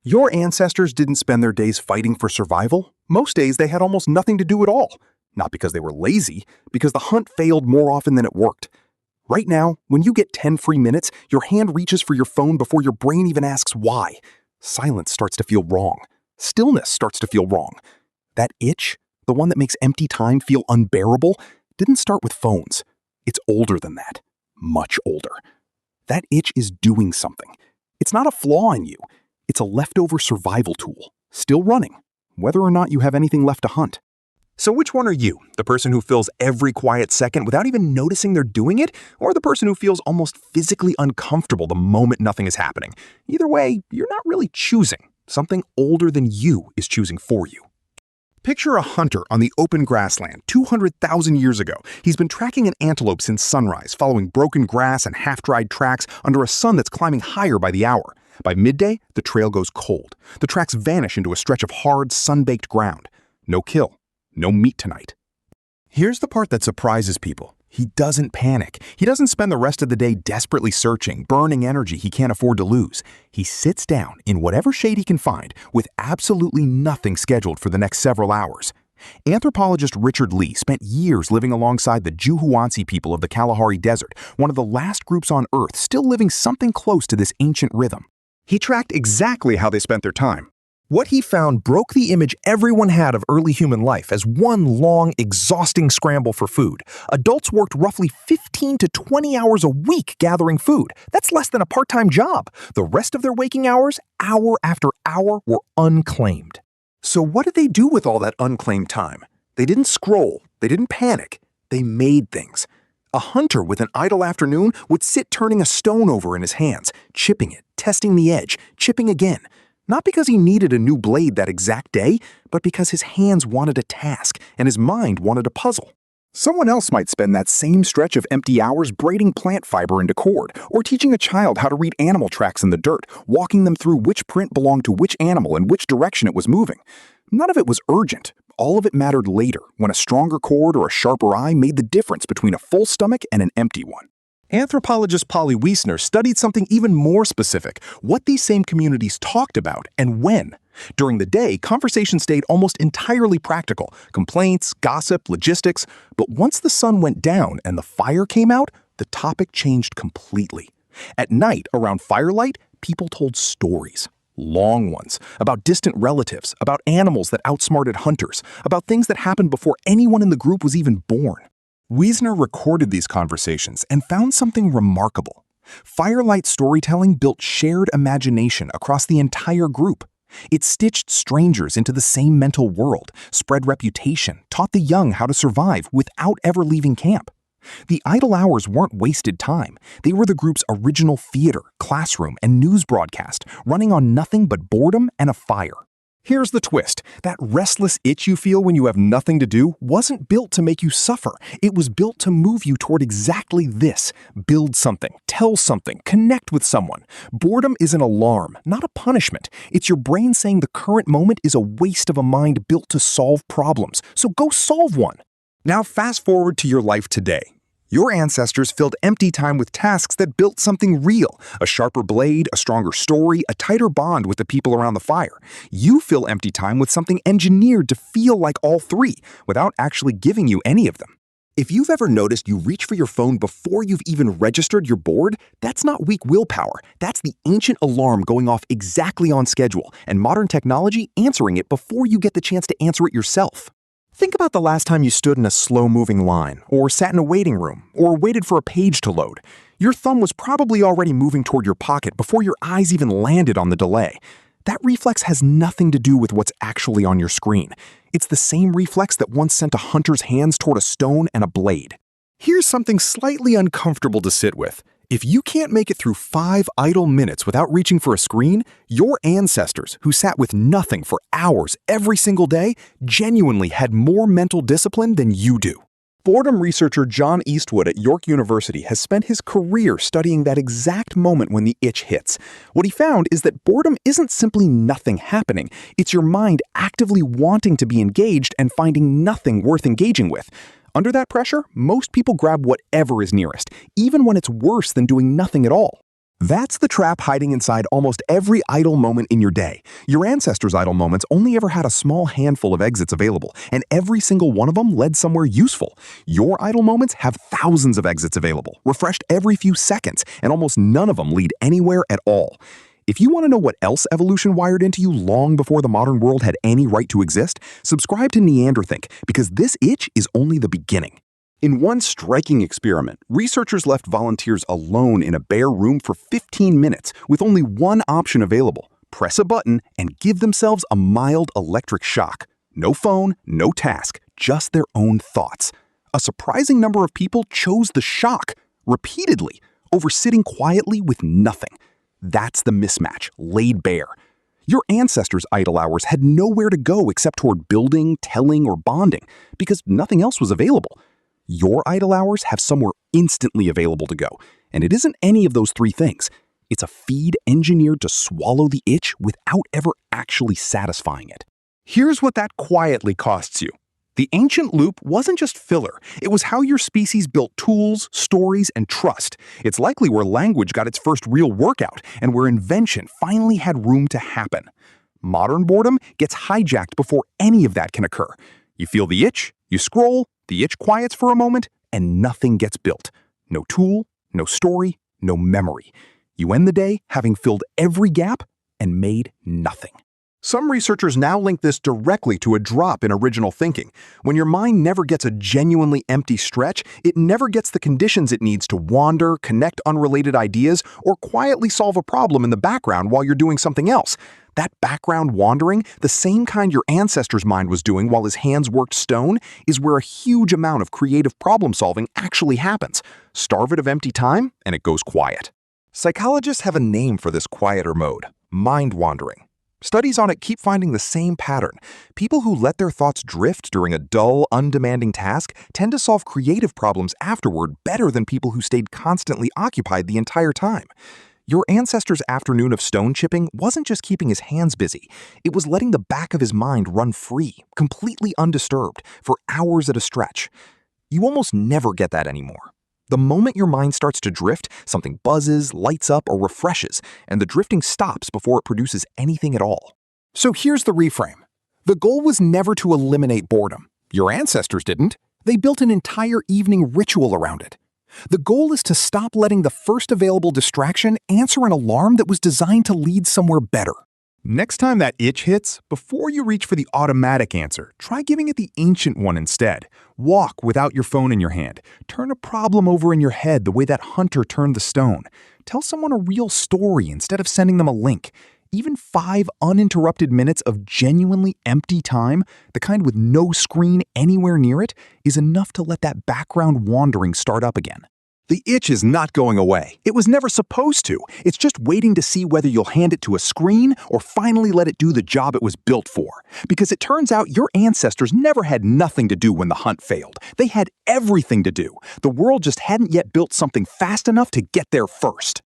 Your ancestors didn't spend their days fighting for survival. Most days they had almost nothing to do at all. Not because they were lazy, because the hunt failed more often than it worked. Right now, when you get 10 free minutes, your hand reaches for your phone before your brain even asks why. Silence starts to feel wrong. Stillness starts to feel wrong. That itch, the one that makes empty time feel unbearable, didn't start with phones. It's older than that. Much older. That itch is doing something. It's not a flaw in you. It's a leftover survival tool, still running, whether or not you have anything left to hunt. So which one are you? The person who fills every quiet second without even noticing they're doing it? Or the person who feels almost physically uncomfortable the moment nothing is happening? Either way, you're not really choosing. Something older than you is choosing for you. Picture a hunter on the open grassland 200,000 years ago. He's been tracking an antelope since sunrise, following broken grass and half-dried tracks under a sun that's climbing higher by the hour. By midday, the trail goes cold. The tracks vanish into a stretch of hard, sun-baked ground. No kill. No meat tonight. Here's the part that surprises people. He doesn't panic. He doesn't spend the rest of the day desperately searching, burning energy he can't afford to lose. He sits down in whatever shade he can find with absolutely nothing scheduled for the next several hours. Anthropologist Richard Lee spent years living alongside the Juhuansi people of the Kalahari Desert, one of the last groups on Earth still living something close to this ancient rhythm. He tracked exactly how they spent their time. What he found broke the image everyone had of early human life as one long, exhausting scramble for food. Adults worked roughly 15 to 20 hours a week gathering food. That's less than a part-time job. The rest of their waking hours, hour after hour, were unclaimed. So what did they do with all that unclaimed time? They didn't scroll. They didn't panic. They made things. A hunter with an idle afternoon would sit turning a stone over in his hands, chipping it, testing the edge, chipping again. Not because he needed a new blade that exact day, but because his hands wanted a task and his mind wanted a puzzle. Someone else might spend that same stretch of empty hours braiding plant fiber into cord, or teaching a child how to read animal tracks in the dirt, walking them through which print belonged to which animal and which direction it was moving. None of it was urgent. All of it mattered later, when a stronger cord or a sharper eye made the difference between a full stomach and an empty one. Anthropologist Polly Wiesner studied something even more specific, what these same communities talked about and when. During the day, conversation stayed almost entirely practical, complaints, gossip, logistics. But once the sun went down and the fire came out, the topic changed completely. At night, around firelight, people told stories. Long ones, about distant relatives, about animals that outsmarted hunters, about things that happened before anyone in the group was even born. Wiesner recorded these conversations and found something remarkable. Firelight storytelling built shared imagination across the entire group. It stitched strangers into the same mental world, spread reputation, taught the young how to survive without ever leaving camp. The idle hours weren't wasted time. They were the group's original theater, classroom, and news broadcast, running on nothing but boredom and a fire. Here's the twist. That restless itch you feel when you have nothing to do wasn't built to make you suffer. It was built to move you toward exactly this. Build something, tell something, connect with someone. Boredom is an alarm, not a punishment. It's your brain saying the current moment is a waste of a mind built to solve problems. So go solve one. Now fast forward to your life today. Your ancestors filled empty time with tasks that built something real. A sharper blade, a stronger story, a tighter bond with the people around the fire. You fill empty time with something engineered to feel like all three, without actually giving you any of them. If you've ever noticed you reach for your phone before you've even registered you're bored, that's not weak willpower. That's the ancient alarm going off exactly on schedule, and modern technology answering it before you get the chance to answer it yourself. Think about the last time you stood in a slow-moving line, or sat in a waiting room, or waited for a page to load. Your thumb was probably already moving toward your pocket before your eyes even landed on the delay. That reflex has nothing to do with what's actually on your screen. It's the same reflex that once sent a hunter's hands toward a stone and a blade. Here's something slightly uncomfortable to sit with. If you can't make it through 5 idle minutes without reaching for a screen, your ancestors, who sat with nothing for hours every single day, genuinely had more mental discipline than you do. Boredom researcher John Eastwood at York University has spent his career studying that exact moment when the itch hits. What he found is that boredom isn't simply nothing happening. It's your mind actively wanting to be engaged and finding nothing worth engaging with. Under that pressure, most people grab whatever is nearest, even when it's worse than doing nothing at all. That's the trap hiding inside almost every idle moment in your day. Your ancestors' idle moments only ever had a small handful of exits available, and every single one of them led somewhere useful. Your idle moments have thousands of exits available, refreshed every few seconds, and almost none of them lead anywhere at all. If you want to know what else evolution wired into you long before the modern world had any right to exist, subscribe to Neanderthink, because this itch is only the beginning. In one striking experiment, researchers left volunteers alone in a bare room for 15 minutes with only one option available: press a button and give themselves a mild electric shock. No phone, no task, just their own thoughts. A surprising number of people chose the shock, repeatedly, over sitting quietly with nothing. That's the mismatch, laid bare. Your ancestors' idle hours had nowhere to go except toward building, telling, or bonding, because nothing else was available. Your idle hours have somewhere instantly available to go, and it isn't any of those three things. It's a feed engineered to swallow the itch without ever actually satisfying it. Here's what that quietly costs you. The ancient loop wasn't just filler. It was how your species built tools, stories, and trust. It's likely where language got its first real workout, and where invention finally had room to happen. Modern boredom gets hijacked before any of that can occur. You feel the itch, you scroll, the itch quiets for a moment, and nothing gets built. No tool, no story, no memory. You end the day having filled every gap and made nothing. Some researchers now link this directly to a drop in original thinking. When your mind never gets a genuinely empty stretch, it never gets the conditions it needs to wander, connect unrelated ideas, or quietly solve a problem in the background while you're doing something else. That background wandering, the same kind your ancestor's mind was doing while his hands worked stone, is where a huge amount of creative problem-solving actually happens. Starve it of empty time, and it goes quiet. Psychologists have a name for this quieter mode: mind wandering. Studies on it keep finding the same pattern. People who let their thoughts drift during a dull, undemanding task tend to solve creative problems afterward better than people who stayed constantly occupied the entire time. Your ancestor's afternoon of stone chipping wasn't just keeping his hands busy. It was letting the back of his mind run free, completely undisturbed, for hours at a stretch. You almost never get that anymore. The moment your mind starts to drift, something buzzes, lights up, or refreshes, and the drifting stops before it produces anything at all. So here's the reframe. The goal was never to eliminate boredom. Your ancestors didn't. They built an entire evening ritual around it. The goal is to stop letting the first available distraction answer an alarm that was designed to lead somewhere better. Next time that itch hits, before you reach for the automatic answer, try giving it the ancient one instead. Walk without your phone in your hand. Turn a problem over in your head the way that hunter turned the stone. Tell someone a real story instead of sending them a link. Even 5 uninterrupted minutes of genuinely empty time, the kind with no screen anywhere near it, is enough to let that background wandering start up again. The itch is not going away. It was never supposed to. It's just waiting to see whether you'll hand it to a screen or finally let it do the job it was built for. Because it turns out your ancestors never had nothing to do when the hunt failed. They had everything to do. The world just hadn't yet built something fast enough to get there first.